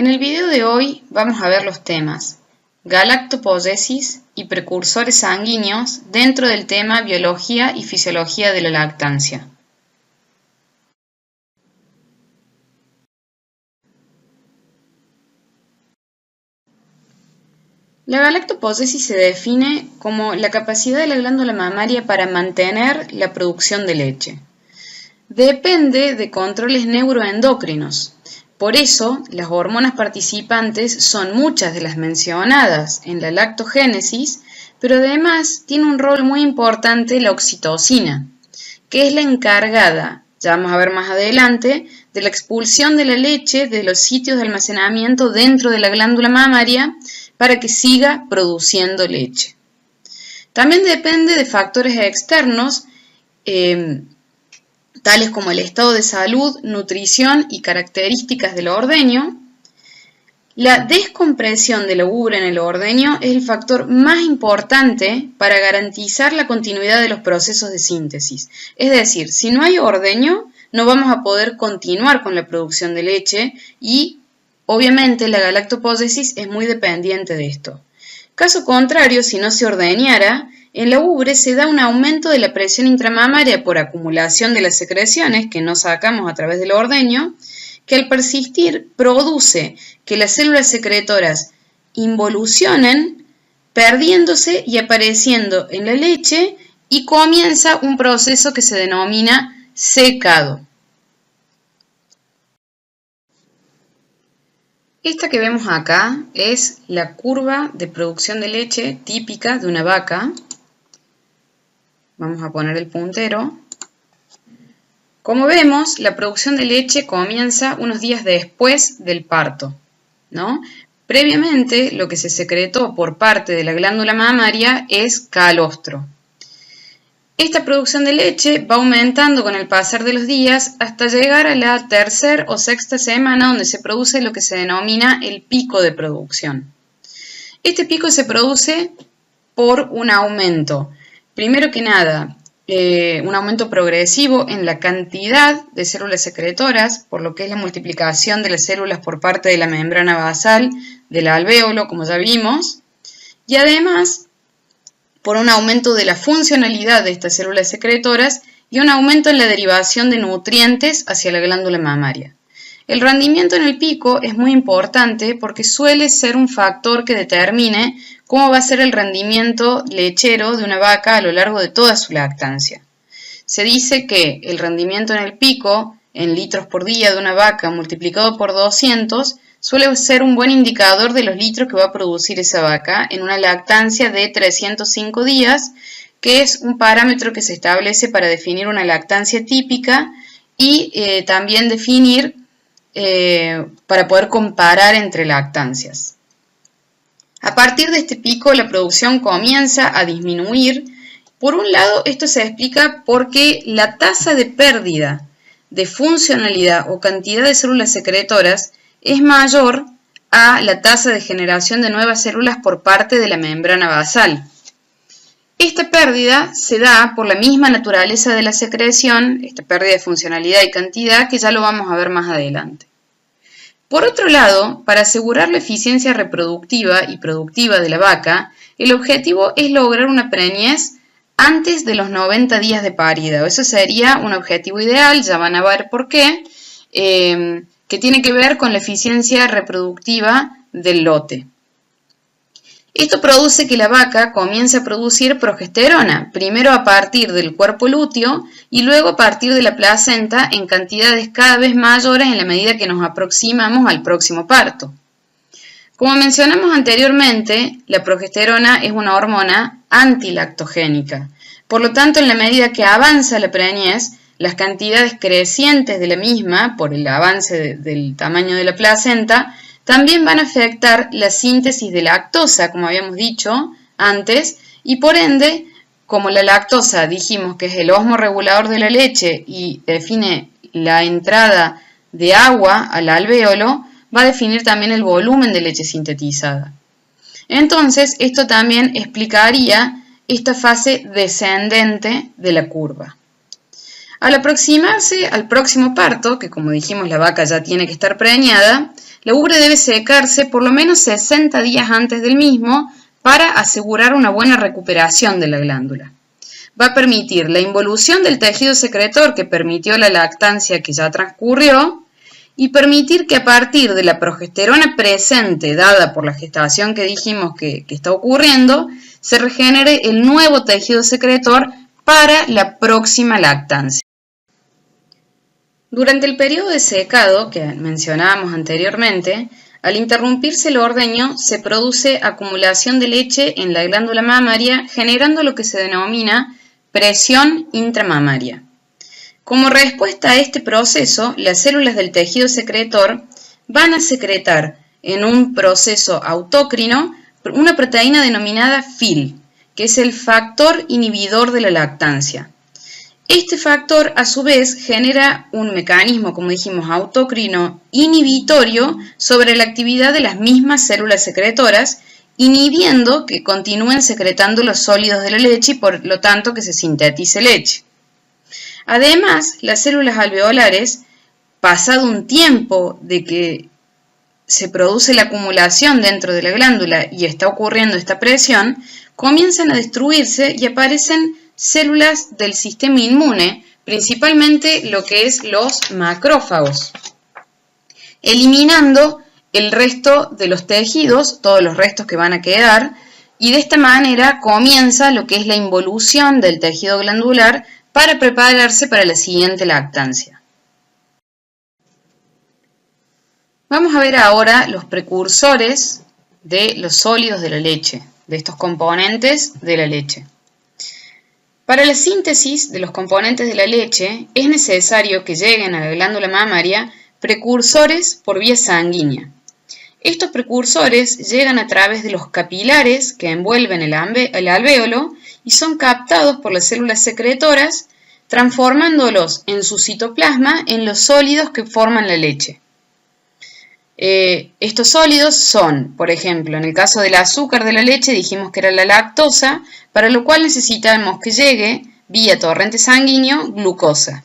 En el video de hoy vamos a ver los temas galactopóyesis y precursores sanguíneos dentro del tema biología y fisiología de la lactancia. La galactopóyesis se define como la capacidad de la glándula mamaria para mantener la producción de leche. Depende de controles neuroendocrinos. Por eso, las hormonas participantes son muchas de las mencionadas en la lactogénesis, pero además tiene un rol muy importante la oxitocina, que es la encargada, ya vamos a ver más adelante, de la expulsión de la leche de los sitios de almacenamiento dentro de la glándula mamaria para que siga produciendo leche. También depende de factores externos, tales como el estado de salud, nutrición y características del ordeño. La descompresión de la ubre en el ordeño es el factor más importante para garantizar la continuidad de los procesos de síntesis. Es decir, si no hay ordeño, no vamos a poder continuar con la producción de leche y, obviamente, la galactopóyesis es muy dependiente de esto. Caso contrario, si no se ordeñara, en la ubre se da un aumento de la presión intramamaria por acumulación de las secreciones que no sacamos a través del ordeño, que al persistir produce que las células secretoras involucionen, perdiéndose y apareciendo en la leche, y comienza un proceso que se denomina secado. Esta que vemos acá es la curva de producción de leche típica de una vaca. Vamos a poner el puntero. Como vemos, la producción de leche comienza unos días después del parto, ¿no? Previamente, lo que se secretó por parte de la glándula mamaria es calostro. Esta producción de leche va aumentando con el pasar de los días hasta llegar a la tercera o sexta semana, donde se produce lo que se denomina el pico de producción. Este pico se produce por un aumento. Primero que nada, un aumento progresivo en la cantidad de células secretoras, por lo que es la multiplicación de las células por parte de la membrana basal del alvéolo, como ya vimos, y además por un aumento de la funcionalidad de estas células secretoras y un aumento en la derivación de nutrientes hacia la glándula mamaria. El rendimiento en el pico es muy importante porque suele ser un factor que determine cómo va a ser el rendimiento lechero de una vaca a lo largo de toda su lactancia. Se dice que el rendimiento en el pico, en litros por día de una vaca multiplicado por 200, suele ser un buen indicador de los litros que va a producir esa vaca en una lactancia de 305 días, que es un parámetro que se establece para definir una lactancia típica y también definir para poder comparar entre lactancias. A partir de este pico, la producción comienza a disminuir. Por un lado, esto se explica porque la tasa de pérdida de funcionalidad o cantidad de células secretoras es mayor a la tasa de generación de nuevas células por parte de la membrana basal. Esta pérdida se da por la misma naturaleza de la secreción, esta pérdida de funcionalidad y cantidad, que ya lo vamos a ver más adelante. Por otro lado, para asegurar la eficiencia reproductiva y productiva de la vaca, el objetivo es lograr una preñez antes de los 90 días de parida. Eso sería un objetivo ideal, ya van a ver por qué, que tiene que ver con la eficiencia reproductiva del lote. Esto produce que la vaca comience a producir progesterona, primero a partir del cuerpo lúteo y luego a partir de la placenta en cantidades cada vez mayores en la medida que nos aproximamos al próximo parto. Como mencionamos anteriormente, la progesterona es una hormona antilactogénica. Por lo tanto, en la medida que avanza la preñez, las cantidades crecientes de la misma, por el avance del tamaño de la placenta, también van a afectar la síntesis de lactosa, como habíamos dicho antes, y por ende, como la lactosa dijimos que es el osmorregulador de la leche y define la entrada de agua al alvéolo, va a definir también el volumen de leche sintetizada. Entonces, esto también explicaría esta fase descendente de la curva. Al aproximarse al próximo parto, que como dijimos la vaca ya tiene que estar preñada, la ubre debe secarse por lo menos 60 días antes del mismo para asegurar una buena recuperación de la glándula. Va a permitir la involución del tejido secretor que permitió la lactancia que ya transcurrió y permitir que a partir de la progesterona presente dada por la gestación que dijimos que está ocurriendo, se regenere el nuevo tejido secretor para la próxima lactancia. Durante el periodo de secado que mencionábamos anteriormente, al interrumpirse el ordeño se produce acumulación de leche en la glándula mamaria, generando lo que se denomina presión intramamaria. Como respuesta a este proceso, las células del tejido secretor van a secretar en un proceso autócrino una proteína denominada FIL, que es el factor inhibidor de la lactancia. Este factor, a su vez, genera un mecanismo, como dijimos, autócrino inhibitorio sobre la actividad de las mismas células secretoras, inhibiendo que continúen secretando los sólidos de la leche y por lo tanto que se sintetice leche. Además, las células alveolares, pasado un tiempo de que se produce la acumulación dentro de la glándula y está ocurriendo esta presión, comienzan a destruirse y aparecen células del sistema inmune, principalmente lo que es los macrófagos, eliminando el resto de los tejidos, todos los restos que van a quedar, y de esta manera comienza lo que es la involución del tejido glandular para prepararse para la siguiente lactancia. Vamos a ver ahora los precursores de los sólidos de la leche, de estos componentes de la leche. Para la síntesis de los componentes de la leche es necesario que lleguen a la glándula mamaria precursores por vía sanguínea. Estos precursores llegan a través de los capilares que envuelven el alvéolo y son captados por las células secretoras, transformándolos en su citoplasma en los sólidos que forman la leche. Estos sólidos son, por ejemplo, en el caso del azúcar de la leche dijimos que era la lactosa, para lo cual necesitamos que llegue vía torrente sanguíneo glucosa.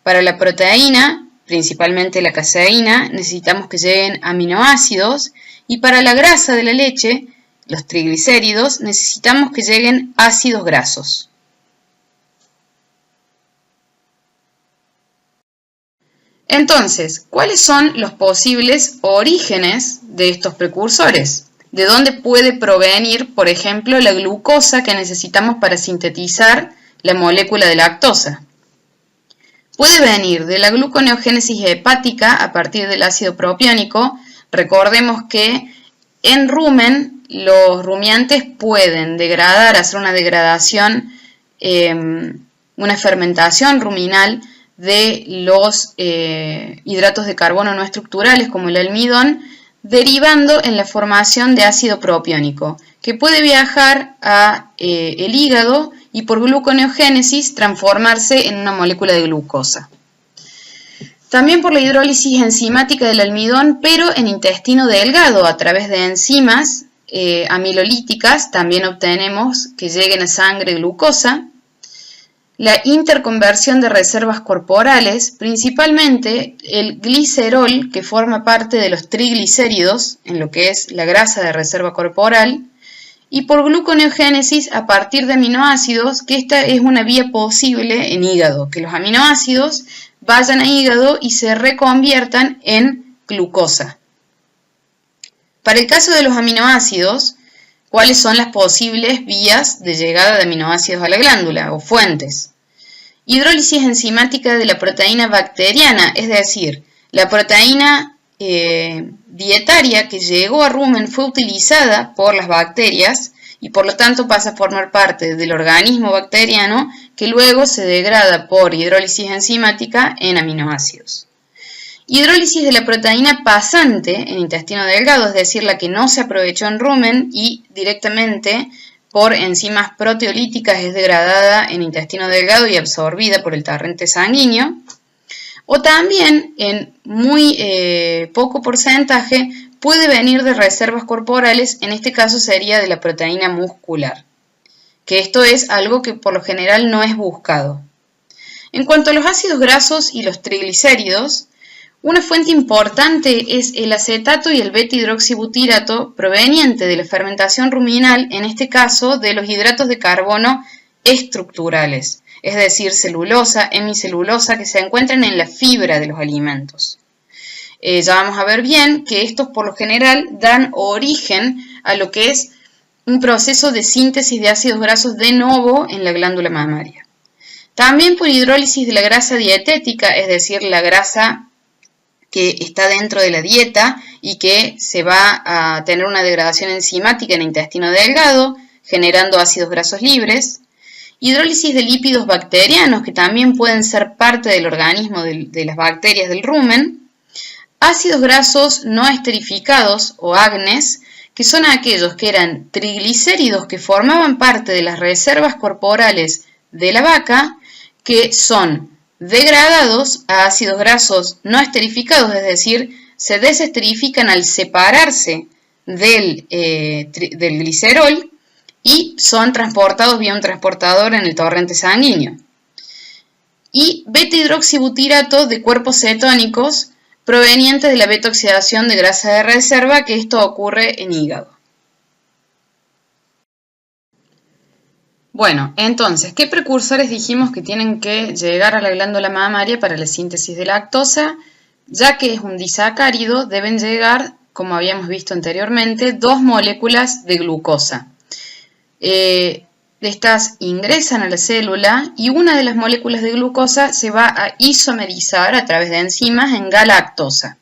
Para la proteína, principalmente la caseína, necesitamos que lleguen aminoácidos y para la grasa de la leche, los triglicéridos, necesitamos que lleguen ácidos grasos. Entonces, ¿cuáles son los posibles orígenes de estos precursores? ¿De dónde puede provenir, por ejemplo, la glucosa que necesitamos para sintetizar la molécula de lactosa? Puede venir de la gluconeogénesis hepática a partir del ácido propiónico. Recordemos que en rumen los rumiantes pueden degradar, hacer una degradación, una fermentación ruminal de los hidratos de carbono no estructurales como el almidón, derivando en la formación de ácido propiónico, que puede viajar a el hígado y por gluconeogénesis transformarse en una molécula de glucosa. También por la hidrólisis enzimática del almidón, pero en intestino delgado, a través de enzimas amilolíticas, también obtenemos que lleguen a sangre glucosa. La interconversión de reservas corporales, principalmente el glicerol, que forma parte de los triglicéridos, en lo que es la grasa de reserva corporal, y por gluconeogénesis a partir de aminoácidos, que esta es una vía posible en hígado, que los aminoácidos vayan a hígado y se reconviertan en glucosa. Para el caso de los aminoácidos, ¿cuáles son las posibles vías de llegada de aminoácidos a la glándula o fuentes? Hidrólisis enzimática de la proteína bacteriana, es decir, la proteína dietaria que llegó a rumen fue utilizada por las bacterias y por lo tanto pasa a formar parte del organismo bacteriano que luego se degrada por hidrólisis enzimática en aminoácidos. Hidrólisis de la proteína pasante en intestino delgado, es decir, la que no se aprovechó en rumen y directamente por enzimas proteolíticas es degradada en intestino delgado y absorbida por el torrente sanguíneo. O también, en muy poco porcentaje, puede venir de reservas corporales, en este caso sería de la proteína muscular, que esto es algo que por lo general no es buscado. En cuanto a los ácidos grasos y los triglicéridos, Una fuente importante es el acetato y el beta-hidroxibutirato proveniente de la fermentación ruminal, en este caso de los hidratos de carbono estructurales, es decir, celulosa, hemicelulosa, que se encuentran en la fibra de los alimentos. Ya vamos a ver bien que estos por lo general dan origen a lo que es un proceso de síntesis de ácidos grasos de novo en la glándula mamaria. También por hidrólisis de la grasa dietética, es decir, la grasa que está dentro de la dieta y que se va a tener una degradación enzimática en el intestino delgado, generando ácidos grasos libres. Hidrólisis de lípidos bacterianos, que también pueden ser parte del organismo de las bacterias del rumen. Ácidos grasos no esterificados o AGNES, que son aquellos que eran triglicéridos que formaban parte de las reservas corporales de la vaca, que son degradados a ácidos grasos no esterificados, es decir, se desesterifican al separarse del glicerol y son transportados vía un transportador en el torrente sanguíneo. Y beta-hidroxibutirato de cuerpos cetónicos provenientes de la beta-oxidación de grasa de reserva, que esto ocurre en hígado. Bueno, entonces, ¿qué precursores dijimos que tienen que llegar a la glándula mamaria para la síntesis de lactosa? Ya que es un disacárido, deben llegar, como habíamos visto anteriormente, 2 moléculas de glucosa. Estas ingresan a la célula y una de las moléculas de glucosa se va a isomerizar a través de enzimas en galactosa.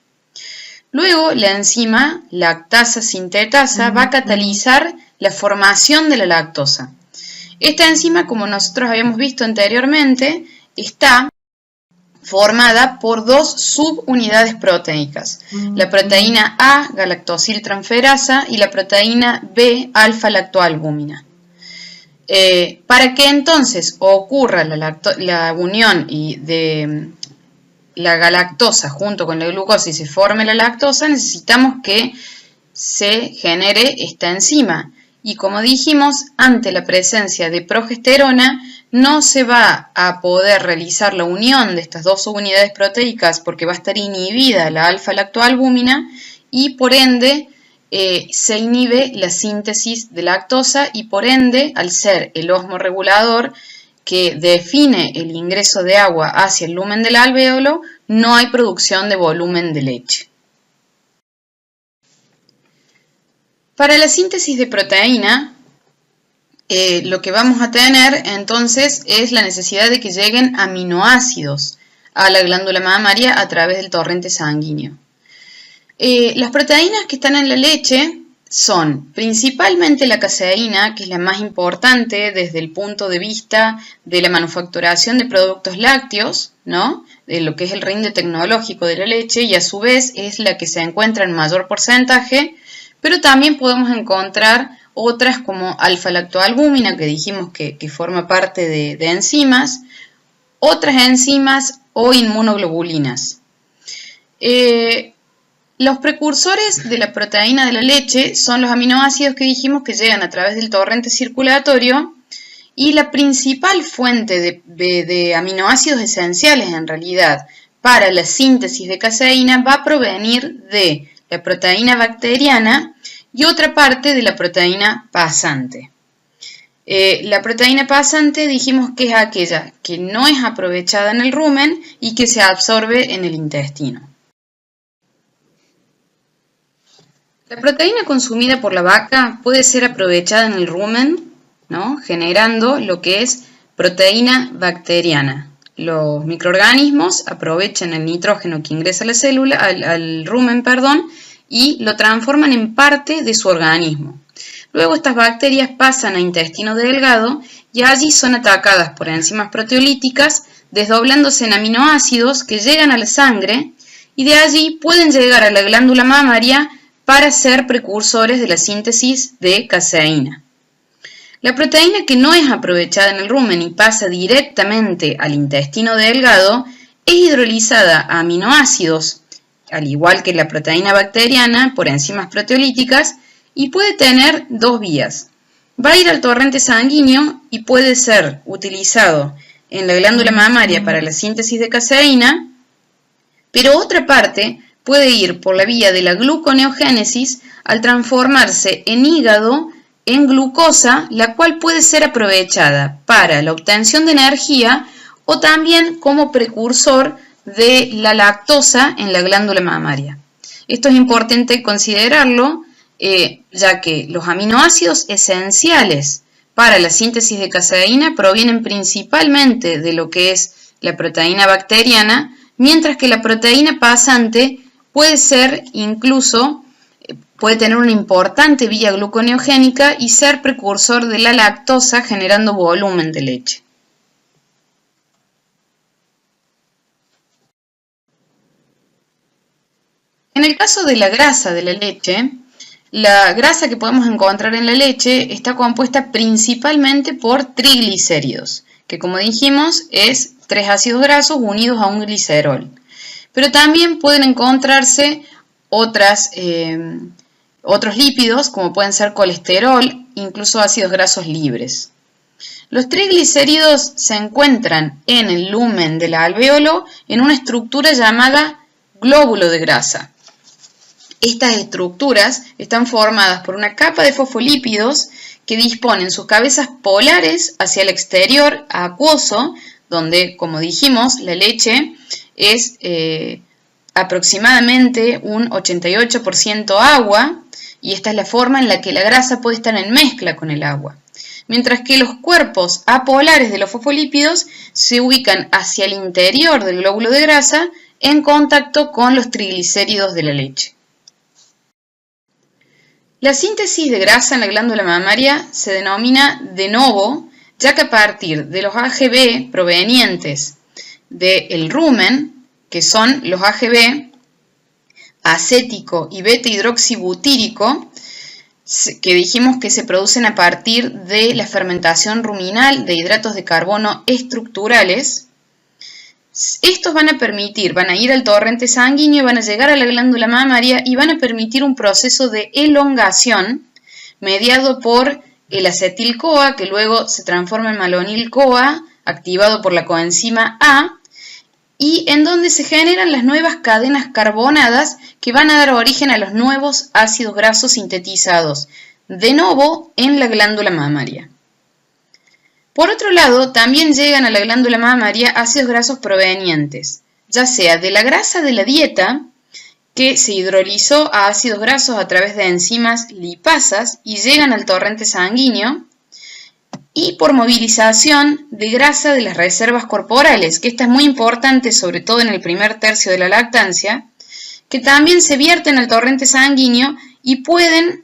Luego, la enzima lactasa sintetasa va a catalizar la formación de la lactosa. Esta enzima, como nosotros habíamos visto anteriormente, está formada por 2 subunidades proteicas, la proteína A, galactosiltransferasa, y la proteína B, alfa-lactoalbúmina. Para que entonces ocurra la unión de la galactosa junto con la glucosa y se forme la lactosa, necesitamos que se genere esta enzima. Y como dijimos, ante la presencia de progesterona no se va a poder realizar la unión de estas 2 subunidades proteicas porque va a estar inhibida la alfa-lactoalbúmina y por ende se inhibe la síntesis de lactosa y por ende, al ser el osmorregulador que define el ingreso de agua hacia el lumen del alvéolo, no hay producción de volumen de leche. Para la síntesis de proteína, lo que vamos a tener entonces es la necesidad de que lleguen aminoácidos a la glándula mamaria a través del torrente sanguíneo. Las proteínas que están en la leche son principalmente la caseína, que es la más importante desde el punto de vista de la manufacturación de productos lácteos, ¿no? De lo que es el rinde tecnológico de la leche, y a su vez es la que se encuentra en mayor porcentaje, pero también podemos encontrar otras como alfa-lactoalbúmina, que dijimos que forma parte de enzimas, otras enzimas o inmunoglobulinas. Los precursores de la proteína de la leche son los aminoácidos que dijimos que llegan a través del torrente circulatorio, y la principal fuente de aminoácidos esenciales en realidad para la síntesis de caseína va a provenir de la proteína bacteriana y otra parte de la proteína pasante. La proteína pasante dijimos que es aquella que no es aprovechada en el rumen y que se absorbe en el intestino. La proteína consumida por la vaca puede ser aprovechada en el rumen, ¿no? Generando lo que es proteína bacteriana. Los microorganismos aprovechan el nitrógeno que ingresa a la célula, al rumen, y lo transforman en parte de su organismo. Luego estas bacterias pasan a intestino delgado y allí son atacadas por enzimas proteolíticas, desdoblándose en aminoácidos que llegan a la sangre y de allí pueden llegar a la glándula mamaria para ser precursores de la síntesis de caseína. La proteína que no es aprovechada en el rumen y pasa directamente al intestino delgado es hidrolizada a aminoácidos, al igual que la proteína bacteriana, por enzimas proteolíticas, y puede tener 2 vías. Va a ir al torrente sanguíneo y puede ser utilizado en la glándula mamaria para la síntesis de caseína, pero otra parte puede ir por la vía de la gluconeogénesis al transformarse en hígado en glucosa, la cual puede ser aprovechada para la obtención de energía o también como precursor de la lactosa en la glándula mamaria. Esto es importante considerarlo, ya que los aminoácidos esenciales para la síntesis de caseína provienen principalmente de lo que es la proteína bacteriana, mientras que la proteína pasante puede tener una importante vía gluconeogénica y ser precursor de la lactosa generando volumen de leche. En el caso de la grasa de la leche, la grasa que podemos encontrar en la leche está compuesta principalmente por triglicéridos, que como dijimos es 3 ácidos grasos unidos a un glicerol. Pero también pueden encontrarse otros lípidos, como pueden ser colesterol, incluso ácidos grasos libres. Los triglicéridos se encuentran en el lumen del alvéolo en una estructura llamada glóbulo de grasa. Estas estructuras están formadas por una capa de fosfolípidos que disponen sus cabezas polares hacia el exterior acuoso, donde, como dijimos, la leche es aproximadamente un 88% agua, y esta es la forma en la que la grasa puede estar en mezcla con el agua. Mientras que los cuerpos apolares de los fosfolípidos se ubican hacia el interior del glóbulo de grasa en contacto con los triglicéridos de la leche. La síntesis de grasa en la glándula mamaria se denomina de novo, ya que a partir de los AGV provenientes del rumen, que son los AGV acético y beta-hidroxibutírico, que dijimos que se producen a partir de la fermentación ruminal de hidratos de carbono estructurales, estos van a ir al torrente sanguíneo, van a llegar a la glándula mamaria y van a permitir un proceso de elongación mediado por el acetil-CoA, que luego se transforma en malonil-CoA, activado por la coenzima A, y en donde se generan las nuevas cadenas carbonadas que van a dar origen a los nuevos ácidos grasos sintetizados, de novo en la glándula mamaria. Por otro lado, también llegan a la glándula mamaria ácidos grasos provenientes, ya sea de la grasa de la dieta, que se hidrolizó a ácidos grasos a través de enzimas lipasas y llegan al torrente sanguíneo, y por movilización de grasa de las reservas corporales, que esta es muy importante, sobre todo en el primer tercio de la lactancia, que también se vierten al torrente sanguíneo y pueden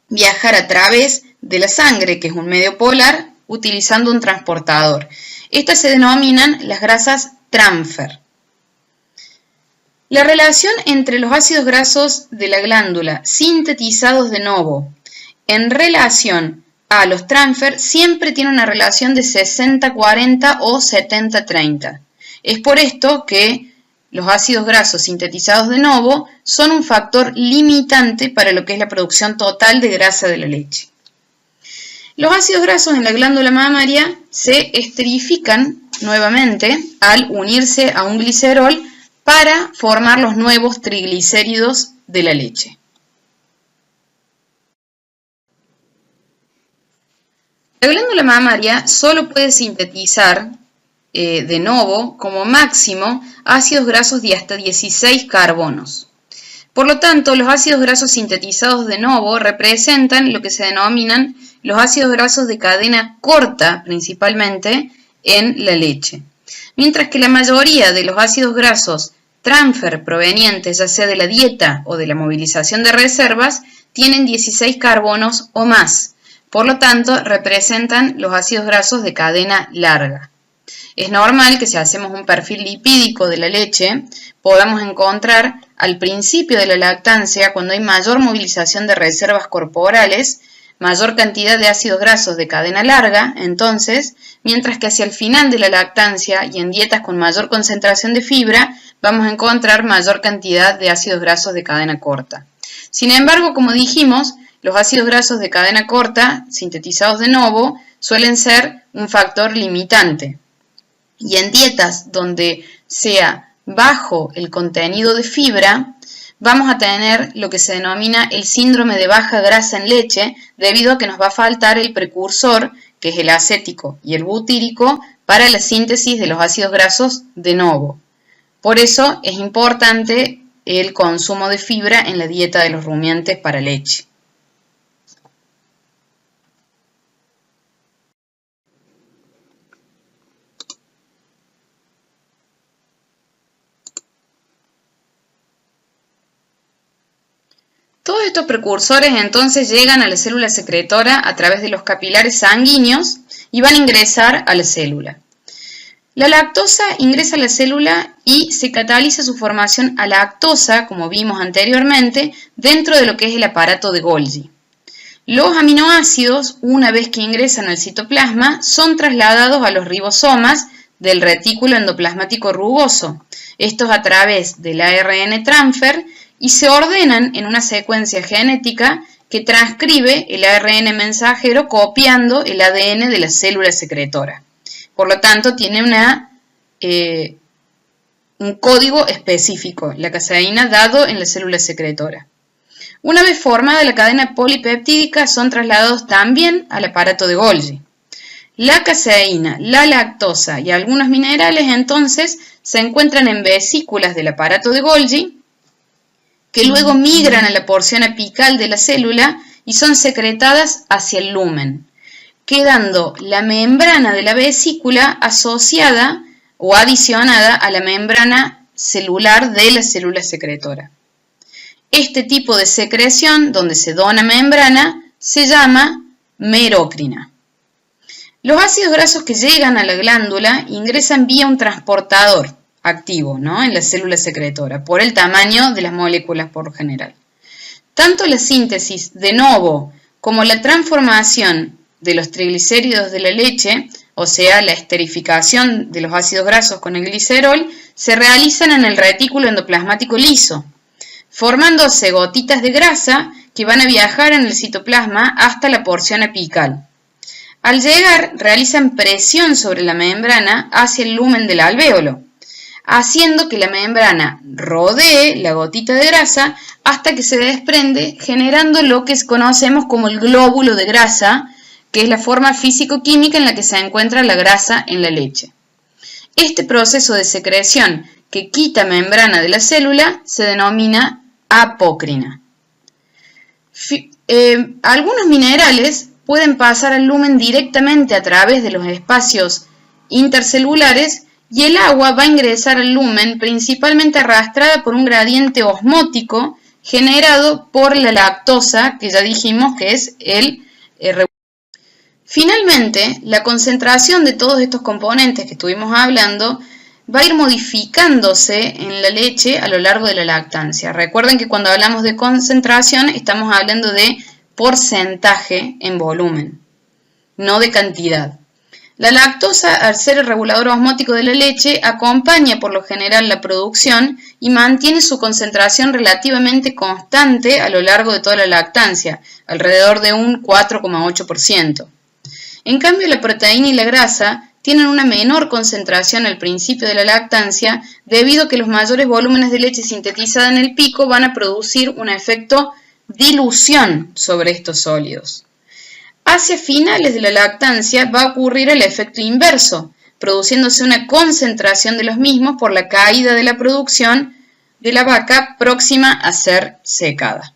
viajar a través de la sangre, que es un medio polar, utilizando un transportador. Estas se denominan las grasas transfer. La relación entre los ácidos grasos de la glándula sintetizados de novo en relación a los transfer siempre tiene una relación de 60-40 o 70-30. Es por esto que los ácidos grasos sintetizados de novo son un factor limitante para lo que es la producción total de grasa de la leche. Los ácidos grasos en la glándula mamaria se esterifican nuevamente al unirse a un glicerol para formar los nuevos triglicéridos de la leche. La glándula mamaria solo puede sintetizar de novo como máximo ácidos grasos de hasta 16 carbonos. Por lo tanto, los ácidos grasos sintetizados de novo representan lo que se denominan los ácidos grasos de cadena corta, principalmente en la leche. Mientras que la mayoría de los ácidos grasos transfer provenientes ya sea de la dieta o de la movilización de reservas tienen 16 carbonos o más. Por lo tanto, representan los ácidos grasos de cadena larga. Es normal que si hacemos un perfil lipídico de la leche, podamos encontrar al principio de la lactancia, cuando hay mayor movilización de reservas corporales, mayor cantidad de ácidos grasos de cadena larga, entonces, mientras que hacia el final de la lactancia y en dietas con mayor concentración de fibra, vamos a encontrar mayor cantidad de ácidos grasos de cadena corta. Sin embargo, como dijimos, los ácidos grasos de cadena corta, sintetizados de novo, suelen ser un factor limitante. Y en dietas donde sea bajo el contenido de fibra, vamos a tener lo que se denomina el síndrome de baja grasa en leche, debido a que nos va a faltar el precursor, que es el acético y el butírico, para la síntesis de los ácidos grasos de novo. Por eso es importante el consumo de fibra en la dieta de los rumiantes para leche. Todos estos precursores entonces llegan a la célula secretora a través de los capilares sanguíneos y van a ingresar a la célula. La lactosa ingresa a la célula y se cataliza su formación a lactosa, como vimos anteriormente, dentro de lo que es el aparato de Golgi. Los aminoácidos, una vez que ingresan al citoplasma, son trasladados a los ribosomas del retículo endoplasmático rugoso, estos a través del ARN transfer, y se ordenan en una secuencia genética que transcribe el ARN mensajero copiando el ADN de la célula secretora. Por lo tanto, tiene un código específico, la caseína, dado en la célula secretora. Una vez formada la cadena polipeptídica, son trasladados también al aparato de Golgi. La caseína, la lactosa y algunos minerales, entonces, se encuentran en vesículas del aparato de Golgi, que luego migran a la porción apical de la célula y son secretadas hacia el lumen, quedando la membrana de la vesícula asociada o adicionada a la membrana celular de la célula secretora. Este tipo de secreción, donde se dona membrana, se llama merocrina. Los ácidos grasos que llegan a la glándula ingresan vía un transportador activo, ¿no?, en la célula secretora, por el tamaño de las moléculas por lo general. Tanto la síntesis de novo como la transformación de los triglicéridos de la leche, o sea, la esterificación de los ácidos grasos con el glicerol, se realizan en el retículo endoplasmático liso, formándose gotitas de grasa que van a viajar en el citoplasma hasta la porción apical. Al llegar, realizan presión sobre la membrana hacia el lumen del alvéolo, haciendo que la membrana rodee la gotita de grasa hasta que se desprende, generando lo que conocemos como el glóbulo de grasa, que es la forma físico-química en la que se encuentra la grasa en la leche. Este proceso de secreción que quita membrana de la célula se denomina apócrina. Algunos minerales pueden pasar al lumen directamente a través de los espacios intercelulares, y el agua va a ingresar al lumen principalmente arrastrada por un gradiente osmótico generado por la lactosa, que ya dijimos que es el Finalmente, la concentración de todos estos componentes que estuvimos hablando va a ir modificándose en la leche a lo largo de la lactancia. Recuerden que cuando hablamos de concentración estamos hablando de porcentaje en volumen, no de cantidad. La lactosa, al ser el regulador osmótico de la leche, acompaña por lo general la producción y mantiene su concentración relativamente constante a lo largo de toda la lactancia, alrededor de un 4,8%. En cambio, la proteína y la grasa tienen una menor concentración al principio de la lactancia, debido a que los mayores volúmenes de leche sintetizada en el pico van a producir un efecto dilución sobre estos sólidos. Hacia finales de la lactancia va a ocurrir el efecto inverso, produciéndose una concentración de los mismos por la caída de la producción de la vaca próxima a ser secada.